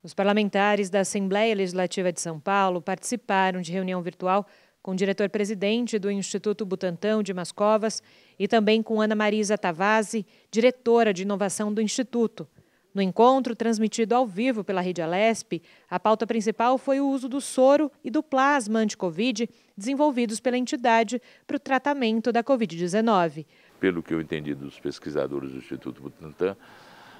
Os parlamentares da Assembleia Legislativa de São Paulo participaram de reunião virtual com o diretor-presidente do Instituto Butantan, Dimas Covas, e também com Ana Marisa Tavazzi, diretora de inovação do Instituto. No encontro, transmitido ao vivo pela Rede Alesp, a pauta principal foi o uso do soro e do plasma anti-Covid desenvolvidos pela entidade para o tratamento da Covid-19. Pelo que eu entendi dos pesquisadores do Instituto Butantan,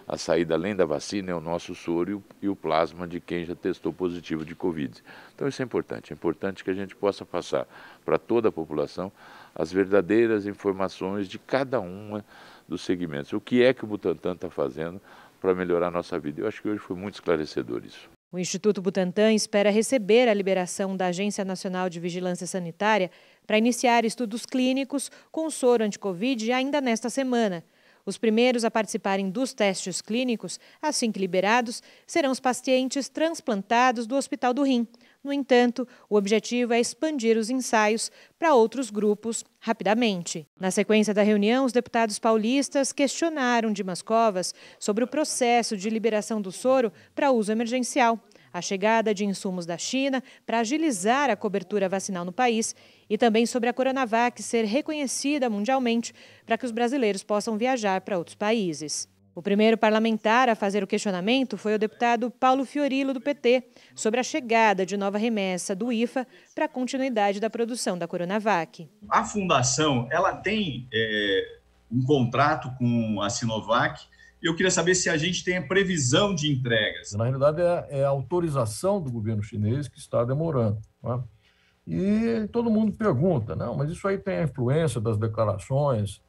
a saída além da vacina é o nosso soro e o plasma de quem já testou positivo de Covid. Então isso é importante que a gente possa passar para toda a população as verdadeiras informações de cada uma dos segmentos. O que é que o Butantan está fazendo para melhorar a nossa vida? Eu acho que hoje foi muito esclarecedor isso. O Instituto Butantan espera receber a liberação da Agência Nacional de Vigilância Sanitária para iniciar estudos clínicos com soro anti-Covid ainda nesta semana. Os primeiros a participarem dos testes clínicos, assim que liberados, serão os pacientes transplantados do Hospital do Rim. No entanto, o objetivo é expandir os ensaios para outros grupos rapidamente. Na sequência da reunião, os deputados paulistas questionaram Dimas Covas sobre o processo de liberação do soro para uso emergencial, a chegada de insumos da China para agilizar a cobertura vacinal no país e também sobre a Coronavac ser reconhecida mundialmente para que os brasileiros possam viajar para outros países. O primeiro parlamentar a fazer o questionamento foi o deputado Paulo Fiorilo, do PT, sobre a chegada de nova remessa do IFA para a continuidade da produção da Coronavac. A fundação ela tem um contrato com a Sinovac. Eu queria saber se a gente tem a previsão de entregas. Na realidade, é a autorização do governo chinês que está demorando, né? E todo mundo pergunta, não, mas isso aí tem a influência das declarações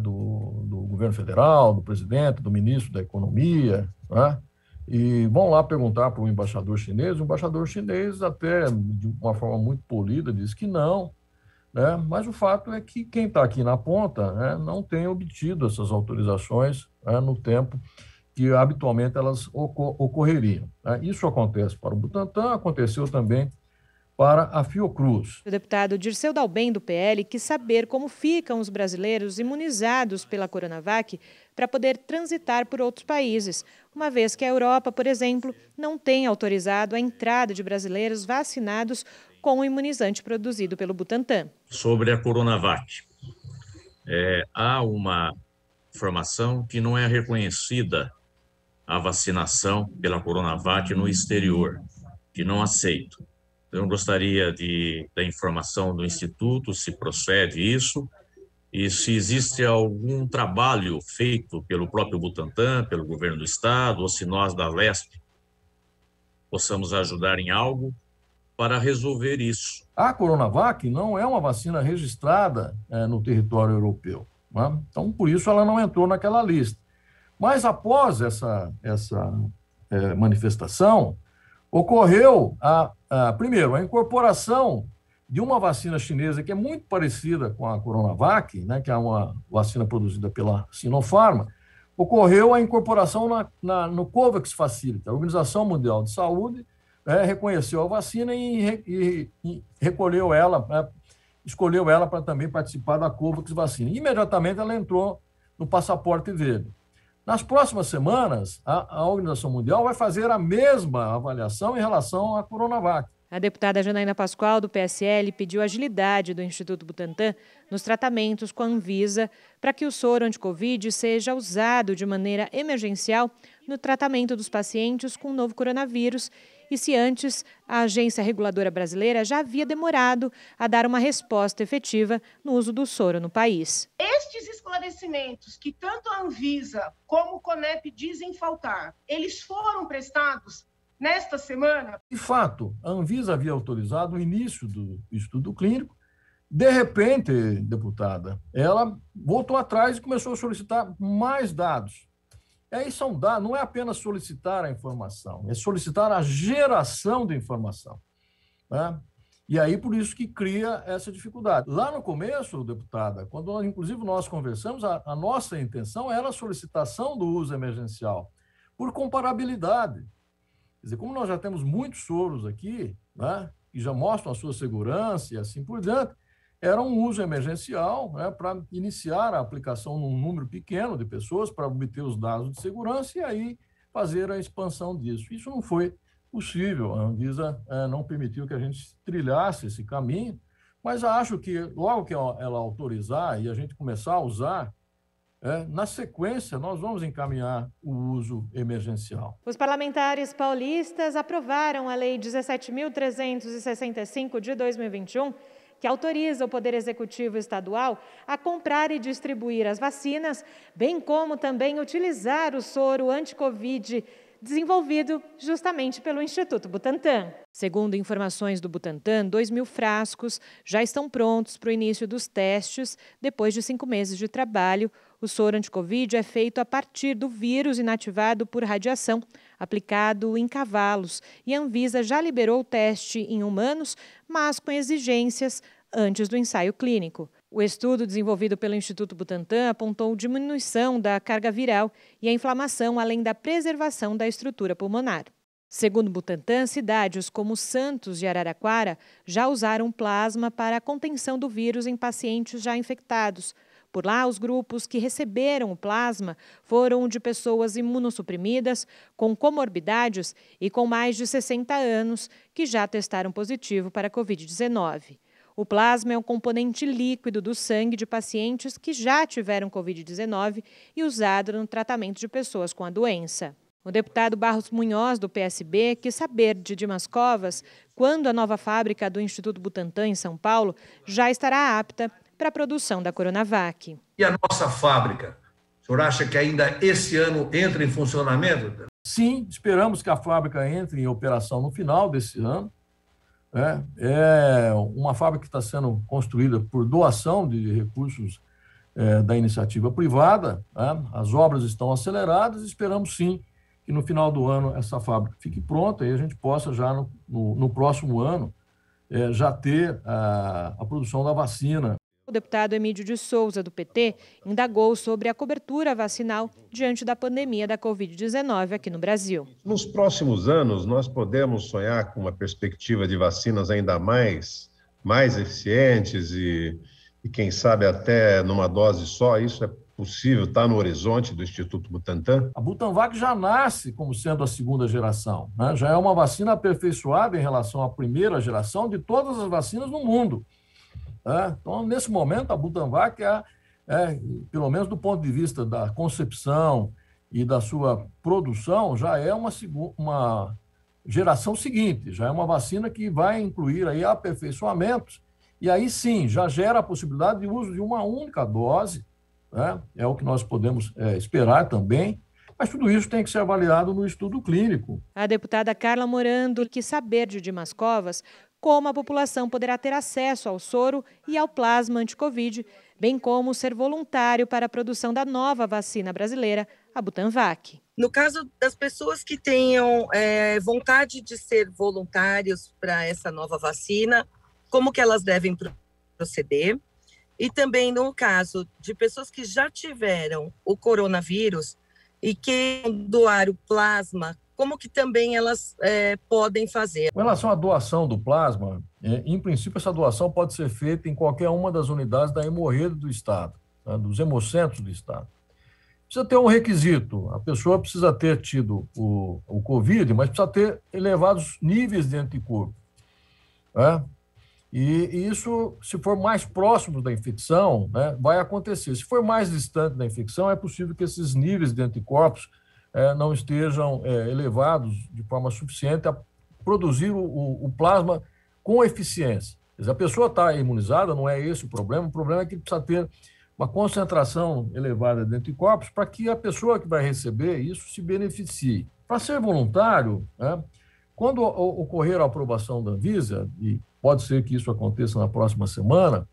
do governo federal, do presidente, do ministro da Economia, né? E vão lá perguntar para o embaixador chinês até de uma forma muito polida diz que não, né? Mas o fato é que quem está aqui na ponta, né, não tem obtido essas autorizações, né, no tempo que habitualmente elas ocorreriam, né? Isso acontece para o Butantan, aconteceu também para a Fiocruz. O deputado Dirceu Dalben, do PL, quis saber como ficam os brasileiros imunizados pela Coronavac para poder transitar por outros países, uma vez que a Europa, por exemplo, não tem autorizado a entrada de brasileiros vacinados com o imunizante produzido pelo Butantan. Sobre a Coronavac, há uma informação que não é reconhecida a vacinação pela Coronavac no exterior, que não aceito. Eu gostaria da informação do Instituto, se procede isso, e se existe algum trabalho feito pelo próprio Butantan, pelo governo do Estado, ou se nós da Alesp possamos ajudar em algo para resolver isso. A Coronavac não é uma vacina registrada no território europeu, né? Então, por isso ela não entrou naquela lista. Mas após essa manifestação, ocorreu, primeiro, a incorporação de uma vacina chinesa que é muito parecida com a Coronavac, né, que é uma vacina produzida pela Sinopharm, ocorreu a incorporação no COVAX Facility. A Organização Mundial de Saúde reconheceu a vacina e recolheu ela, escolheu ela para também participar da COVAX Vacina. Imediatamente ela entrou no passaporte verde. Nas próximas semanas, a Organização Mundial vai fazer a mesma avaliação em relação à Coronavac. A deputada Janaína Pascoal, do PSL, pediu agilidade do Instituto Butantan nos tratamentos com a Anvisa para que o soro anti-Covid seja usado de maneira emergencial no tratamento dos pacientes com o novo coronavírus e se antes a agência reguladora brasileira já havia demorado a dar uma resposta efetiva no uso do soro no país. Estes esclarecimentos que tanto a Anvisa como o CONEP dizem faltar, eles foram prestados nesta semana? De fato, a Anvisa havia autorizado o início do estudo clínico. De repente, deputada, ela voltou atrás e começou a solicitar mais dados. E aí são dados, não é apenas solicitar a informação, é solicitar a geração de informação, né? E aí, por isso que cria essa dificuldade. Lá no começo, deputada, quando inclusive nós conversamos, a nossa intenção era a solicitação do uso emergencial, por comparabilidade. Quer dizer, como nós já temos muitos soros aqui, né, que já mostram a sua segurança e assim por diante, era um uso emergencial, né, para iniciar a aplicação num número pequeno de pessoas, para obter os dados de segurança e aí fazer a expansão disso. Isso não foi possível, a Anvisa não permitiu que a gente trilhasse esse caminho, mas acho que logo que ela autorizar e a gente começar a usar, na sequência, nós vamos encaminhar o uso emergencial. Os parlamentares paulistas aprovaram a Lei 17.365 de 2021, que autoriza o Poder Executivo Estadual a comprar e distribuir as vacinas, bem como também utilizar o soro anti-Covid desenvolvido justamente pelo Instituto Butantan. Segundo informações do Butantan, 2.000 frascos já estão prontos para o início dos testes. Depois de 5 meses de trabalho, o soro anti-Covid é feito a partir do vírus inativado por radiação, aplicado em cavalos. E a Anvisa já liberou o teste em humanos, mas com exigências antes do ensaio clínico. O estudo desenvolvido pelo Instituto Butantan apontou diminuição da carga viral e a inflamação, além da preservação da estrutura pulmonar. Segundo o Butantan, cidades como Santos e Araraquara já usaram plasma para a contenção do vírus em pacientes já infectados. Por lá, os grupos que receberam o plasma foram de pessoas imunossuprimidas, com comorbidades e com mais de 60 anos, que já testaram positivo para a Covid-19. O plasma é um componente líquido do sangue de pacientes que já tiveram Covid-19 e usado no tratamento de pessoas com a doença. O deputado Barros Munhoz, do PSB, quis saber de Dimas Covas quando a nova fábrica do Instituto Butantan, em São Paulo, já estará apta para a produção da Coronavac. E a nossa fábrica? O senhor acha que ainda esse ano entra em funcionamento? Sim, esperamos que a fábrica entre em operação no final desse ano. É uma fábrica que está sendo construída por doação de recursos da iniciativa privada. As obras estão aceleradas e esperamos, sim, que no final do ano essa fábrica fique pronta e a gente possa já no próximo ano já ter a produção da vacina. O deputado Emílio de Souza, do PT, indagou sobre a cobertura vacinal diante da pandemia da Covid-19 aqui no Brasil. Nos próximos anos, nós podemos sonhar com uma perspectiva de vacinas ainda mais eficientes e quem sabe até numa dose só. Isso é possível, está no horizonte do Instituto Butantan. A Butanvac já nasce como sendo a segunda geração, né? Já é uma vacina aperfeiçoada em relação à primeira geração de todas as vacinas no mundo. Então, nesse momento, a Butanvac pelo menos do ponto de vista da concepção e da sua produção, já é uma geração seguinte, já é uma vacina que vai incluir aí aperfeiçoamentos, e aí sim, já gera a possibilidade de uso de uma única dose, né? É o que nós podemos esperar também, mas tudo isso tem que ser avaliado no estudo clínico. A deputada Carla Morando quis saber de Dimas Covas como a população poderá ter acesso ao soro e ao plasma anti-Covid, bem como ser voluntário para a produção da nova vacina brasileira, a Butanvac. No caso das pessoas que tenham vontade de ser voluntários para essa nova vacina, como que elas devem proceder? E também no caso de pessoas que já tiveram o coronavírus e queiram doar o plasma, como que também elas podem fazer? Com relação à doação do plasma, em princípio, essa doação pode ser feita em qualquer uma das unidades da hemorrede do Estado, tá? Dos hemocentros do Estado. Precisa ter um requisito, a pessoa precisa ter tido o Covid, mas precisa ter elevados níveis de anticorpo. E isso, se for mais próximo da infecção, né, vai acontecer. Se for mais distante da infecção, é possível que esses níveis de anticorpos não estejam elevados de forma suficiente a produzir o plasma com eficiência. Quer dizer, a pessoa está imunizada, não é esse o problema é que precisa ter uma concentração elevada de anticorpos para que a pessoa que vai receber isso se beneficie. Para ser voluntário, quando ocorrer a aprovação da Anvisa, e pode ser que isso aconteça na próxima semana,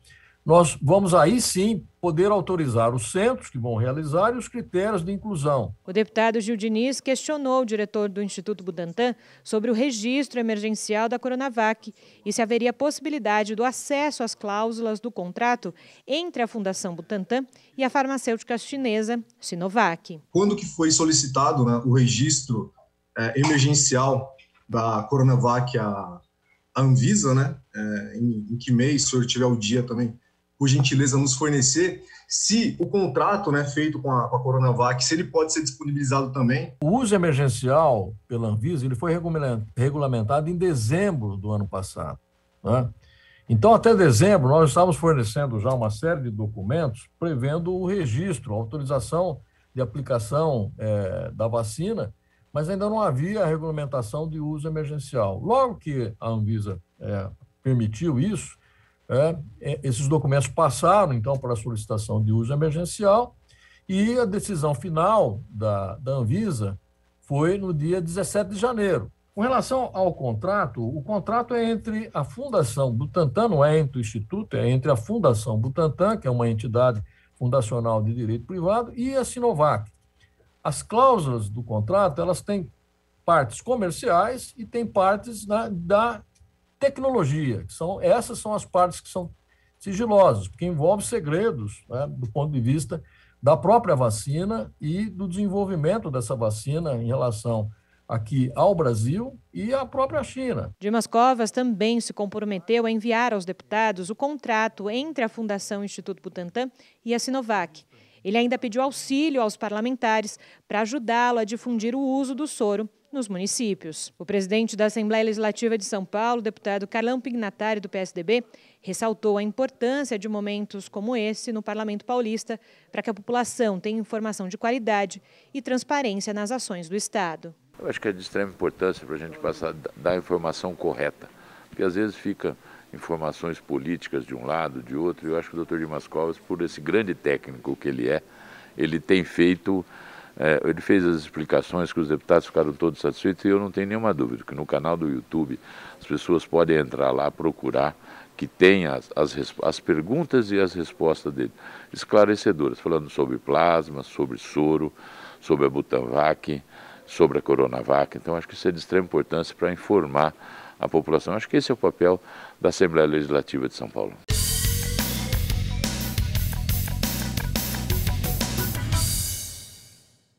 nós vamos aí sim poder autorizar os centros que vão realizar e os critérios de inclusão. O deputado Gil Diniz questionou o diretor do Instituto Butantan sobre o registro emergencial da Coronavac e se haveria possibilidade do acesso às cláusulas do contrato entre a Fundação Butantan e a farmacêutica chinesa Sinovac. Quando que foi solicitado, né, o registro emergencial da Coronavac à Anvisa, né? Em que mês, se o senhor tiver o dia também, por gentileza, nos fornecer, se o contrato, né, feito com a Coronavac, se ele pode ser disponibilizado também. O uso emergencial pela Anvisa ele foi regulamentado em dezembro do ano passado, né? Então, até dezembro, nós estávamos fornecendo já uma série de documentos prevendo o registro, a autorização de aplicação da vacina, mas ainda não havia a regulamentação de uso emergencial. Logo que a Anvisa permitiu isso, esses documentos passaram, então, para a solicitação de uso emergencial e a decisão final da Anvisa foi no dia 17 de janeiro. Com relação ao contrato, o contrato é entre a Fundação Butantan, não é entre o Instituto, é entre a Fundação Butantan, que é uma entidade fundacional de direito privado, e a Sinovac. As cláusulas do contrato, elas têm partes comerciais e têm partes da tecnologia, essas são as partes que são sigilosas, porque envolve segredos, né, do ponto de vista da própria vacina e do desenvolvimento dessa vacina em relação aqui ao Brasil e à própria China. Dimas Covas também se comprometeu a enviar aos deputados o contrato entre a Fundação Instituto Butantan e a Sinovac. Ele ainda pediu auxílio aos parlamentares para ajudá-lo a difundir o uso do soro nos municípios. O presidente da Assembleia Legislativa de São Paulo, deputado Carlão Pignatari, do PSDB, ressaltou a importância de momentos como esse no Parlamento Paulista para que a população tenha informação de qualidade e transparência nas ações do Estado. Eu acho que é de extrema importância para a gente passar dar a informação correta, porque às vezes fica informações políticas de um lado, de outro, e eu acho que o Dr. Dimas Covas, por esse grande técnico que ele tem feito, ele fez as explicações que os deputados ficaram todos satisfeitos, e eu não tenho nenhuma dúvida que no canal do YouTube as pessoas podem entrar lá, procurar, que tem as perguntas e as respostas dele, esclarecedoras, falando sobre plasma, sobre soro, sobre a Butanvac, sobre a Coronavac. Então, acho que isso é de extrema importância para informar a população. Acho que esse é o papel da Assembleia Legislativa de São Paulo.